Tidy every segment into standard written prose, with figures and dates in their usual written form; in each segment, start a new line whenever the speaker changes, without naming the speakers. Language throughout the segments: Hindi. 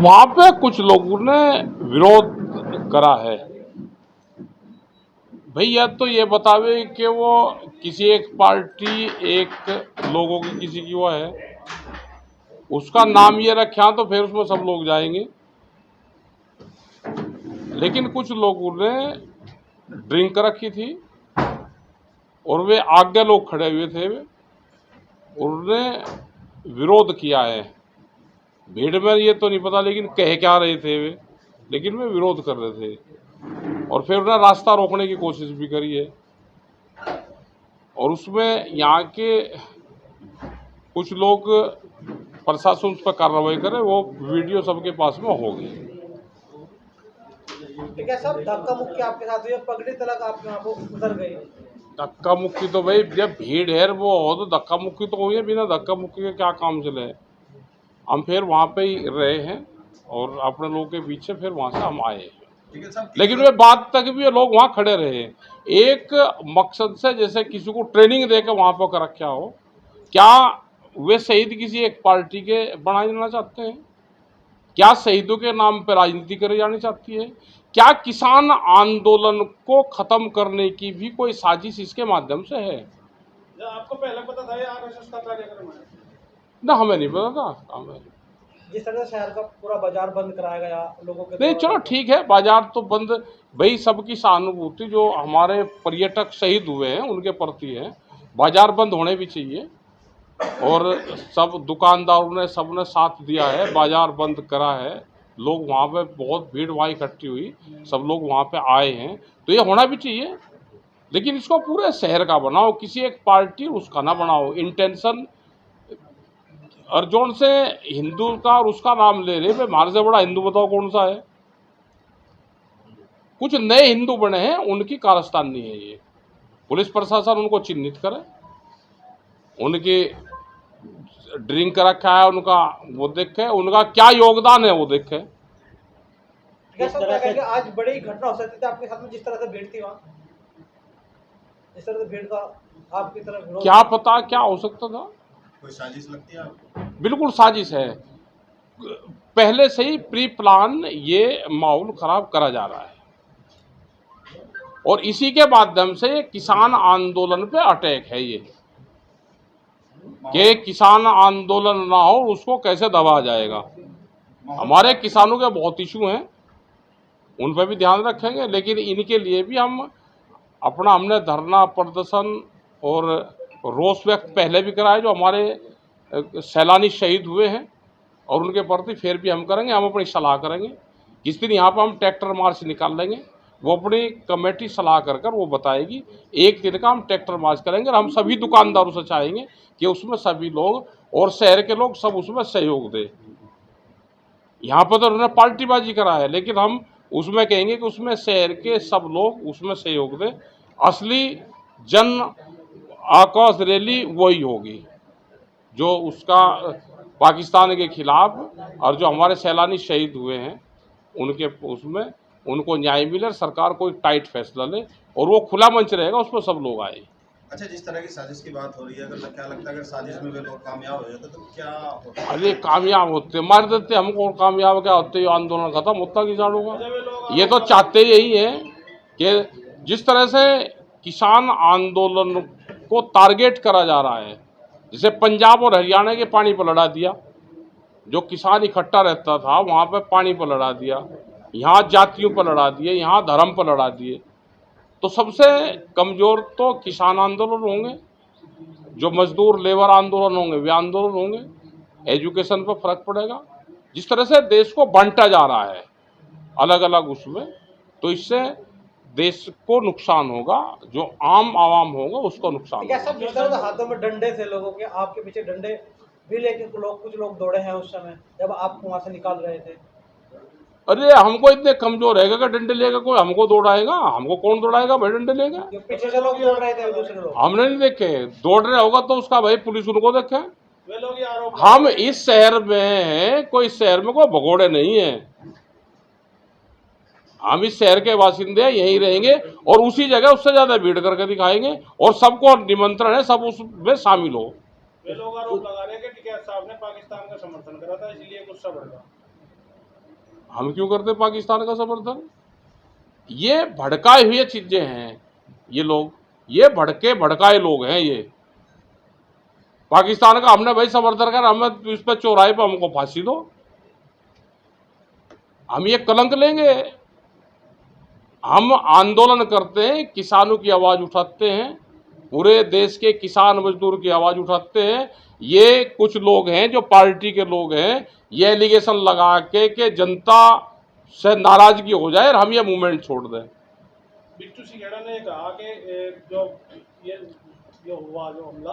वहां पे कुछ लोगों ने विरोध करा है। भैया तो ये बतावे कि वो किसी एक पार्टी एक लोगों की किसी की वो है, उसका नाम ये रखा तो फिर उसमें सब लोग जाएंगे। लेकिन कुछ लोगों ने ड्रिंक रखी थी और वे आगे लोग खड़े हुए थे, उन्होंने विरोध किया है। भीड़ में ये तो नहीं पता लेकिन कह क्या रहे थे वे, लेकिन वे विरोध कर रहे थे और फिर उन्होंने रास्ता रोकने की कोशिश भी करी है। और उसमें यहाँ के कुछ लोग प्रशासन उस पर कार्रवाई करे, वो वीडियो सबके पास में होगी।
ठीक है सर, धक्का मुक्की आपके साथ हुई, पगड़ी तलक आपके वहाँ को उतर गई।
धक्का मुक्की तो भाई जब भीड़ है वो हो तो धक्का मुक्की तो हुई है, बिना धक्का मुक्की के क्या काम चले। हम फिर वहाँ पे ही रहे हैं और अपने लोगों के पीछे फिर वहाँ से हम आए हैं। लेकिन वे बाद तक भी ये लोग वहाँ खड़े रहे एक मकसद से, जैसे किसी को ट्रेनिंग देकर वहाँ पर कर रखा हो। क्या वे शहीद किसी एक पार्टी के बनाए जाना चाहते हैं? क्या शहीदों के नाम पर राजनीति करी जानी चाहती है? क्या किसान आंदोलन को खत्म करने की भी कोई साजिश इसके माध्यम से है?
आपको पहले पता था ये आरएसएस का कार्यक्रम है?
ना, हमें नहीं पता था। हमें
जिस तरह से शहर का पूरा बाजार बंद कराया गया लोगों के
नहीं,
द्वारा,
चलो ठीक है, बाजार तो बंद। भाई सबकी सहानुभूति जो हमारे पर्यटक शहीद हुए हैं उनके प्रति है, बाजार बंद होने भी चाहिए। और सब दुकानदारों ने सबने साथ दिया है, बाजार बंद करा है। लोग वहाँ पे बहुत भीड़ वहाँ इकट्ठी हुई, सब लोग वहाँ पे आए हैं, तो ये होना भी चाहिए। लेकिन इसको पूरे शहर का बनाओ, किसी एक पार्टी उसका ना बनाओ। इंटेंशन अर्जुन से हिंदू का और उसका नाम ले रहे, हमारे से बड़ा हिंदू बताओ कौन सा है? कुछ नए हिंदू बने हैं, उनकी कारस्तानी है ये। पुलिस प्रशासन उनको चिन्हित करे, उनकी ड्रिंक रखा है उनका वो देखे, उनका क्या योगदान है वो देखे।
आज बड़ी घटना हो सकती थी आपके साथ में, जिस तरह से भीड़ थी वहाँ, जिस तरह से भीड़ का आपकी तरफ
क्या पता क्या हो सकता था?
कोई साजिश लगती है आपको?
बिल्कुल साजिश है, पहले से ही प्री प्लान ये माहौल खराब करा जा रहा है और इसी के माध्यम से किसान आंदोलन पे अटैक है ये, कि किसान आंदोलन ना हो उसको कैसे दबाया जाएगा। हमारे किसानों के बहुत इशू हैं, उन पर भी ध्यान रखेंगे, लेकिन इनके लिए भी हमने धरना प्रदर्शन और रोष व्यक्त पहले भी कराए, जो हमारे सैलानी शहीद हुए हैं, और उनके प्रति फिर भी हम करेंगे। हम अपनी सलाह करेंगे, जिस दिन यहाँ पर हम ट्रैक्टर मार्च निकाल लेंगे, वो अपनी कमेटी सलाह कर वो बताएगी। एक दिन का हम ट्रैक्टर मार्च करेंगे और हम सभी दुकानदारों से चाहेंगे कि उसमें सभी लोग और शहर के लोग सब उसमें सहयोग दें। यहाँ पर तो उन्होंने पार्टीबाजी करा है, लेकिन हम उसमें कहेंगे कि उसमें शहर के सब लोग उसमें सहयोग दें। असली जन आक्रोश रैली वही होगी जो उसका पाकिस्तान के खिलाफ, और जो हमारे सैलानी शहीद हुए हैं उनके उसमें उनको न्याय मिले, सरकार कोई टाइट फैसला ले और वो खुला मंच रहेगा, उस पर सब लोग आए।
अच्छा, जिस तरह की साजिश की बात हो रही है, अगर क्या लगता है अगर साजिश में वे लोग कामयाब हो जाते तो क्या होता?
अरे कामयाब होते मार देते हमको, कामयाब क्या होते, आंदोलन खत्म होता किसान होगा। ये तो चाहते यही है कि जिस तरह से किसान आंदोलन को टारगेट करा जा रहा है, जैसे पंजाब और हरियाणा के पानी पर लड़ा दिया, जो किसान इकट्ठा रहता था वहाँ पे पानी पर लड़ा दिया, यहाँ जातियों पर लड़ा दिए, यहाँ धर्म पर लड़ा दिए। तो सबसे कमज़ोर तो किसान आंदोलन होंगे, जो मजदूर लेबर आंदोलन होंगे वे आंदोलन होंगे। एजुकेशन पर फर्क पड़ेगा। जिस तरह से देश को बांटा जा रहा है अलग अलग उसमें, तो इससे देश को नुकसान होगा, जो आम आवाम होगा उसको नुकसान होगा।
सब जिस तरह हाथों में डंडे थे लोगों के, आपके पीछे डंडे भी लेके कुछ लोग दौड़े हैं उस समय जब आपको वहां से निकाल रहे थे।
अरे हमको इतने कमजोर रहेगा कि डंडे लेगा कोई हमको दौड़ाएगा? हमको कौन दौड़ाएगा भाई डंडे लेगा?
पीछे से लोग दौड़ रहे थे, दूसरे लोग
हमने नहीं देखे। दौड़ रहे होगा तो उसका भाई पुलिस उनको देखे। हम इस शहर में हैं, कोई शहर में कोई भगोड़े नहीं है। हम इस शहर के बासिंदे यहीं रहेंगे और उसी जगह उससे ज्यादा भीड़ करके दिखाएंगे और सबको निमंत्रण है, सब उसमें शामिल हो।
वे लोग आरोप लगा रहे हैं कि टिकैत साहब ने पाकिस्तान का समर्थन करा था, इसलिए गुस्सा बढ़ गया।
हम क्यों करते पाकिस्तान का समर्थन? ये भड़काए हुए चीजें हैं ये लोग, ये भड़काए लोग हैं ये। पाकिस्तान का हमने भाई समर्थन कर, हमें इस पर चौराहे पर हमको फांसी दो, हम ये कलंक लेंगे? हम आंदोलन करते हैं, किसानों की आवाज उठाते हैं, पूरे देश के किसान मजदूर की आवाज उठाते हैं। ये कुछ लोग हैं जो पार्टी के लोग हैं, ये एलिगेशन लगा के जनता से नाराजगी हो जाए और हम ये मूवमेंट छोड़ दें।
बिट्टू सिंघेड़ा ने कहा कि जो ये जो हुआ जो हमला,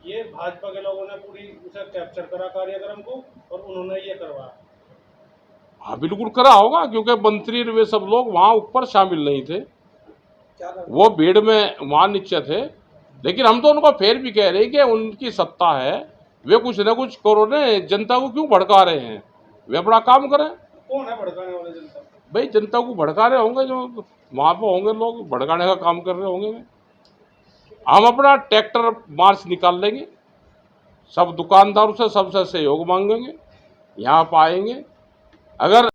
ये भाजपा के लोगों ने पूरी उसे कैप्चर करा कार्यक्रम को और उन्होंने ये करवाया।
हाँ बिल्कुल करा होगा, क्योंकि मंत्री वे सब लोग वहां ऊपर शामिल नहीं थे,
क्या कर
वो भीड़ में वहां नीचे थे। लेकिन हम तो उनको फिर भी कह रहे हैं कि उनकी सत्ता है, वे कुछ न कुछ करो ने, जनता को क्यों भड़का रहे हैं? वे अपना काम करें।
कौन है भड़काने वाले जनता?
भाई जनता को भड़का रहे होंगे, जो वहां पर होंगे लोग भड़काने का काम कर रहे होंगे। हम अपना ट्रैक्टर मार्च निकाल लेंगे, सब दुकानदारों से सबसे सहयोग मांगेंगे, यहाँ पर आएंगे। अगर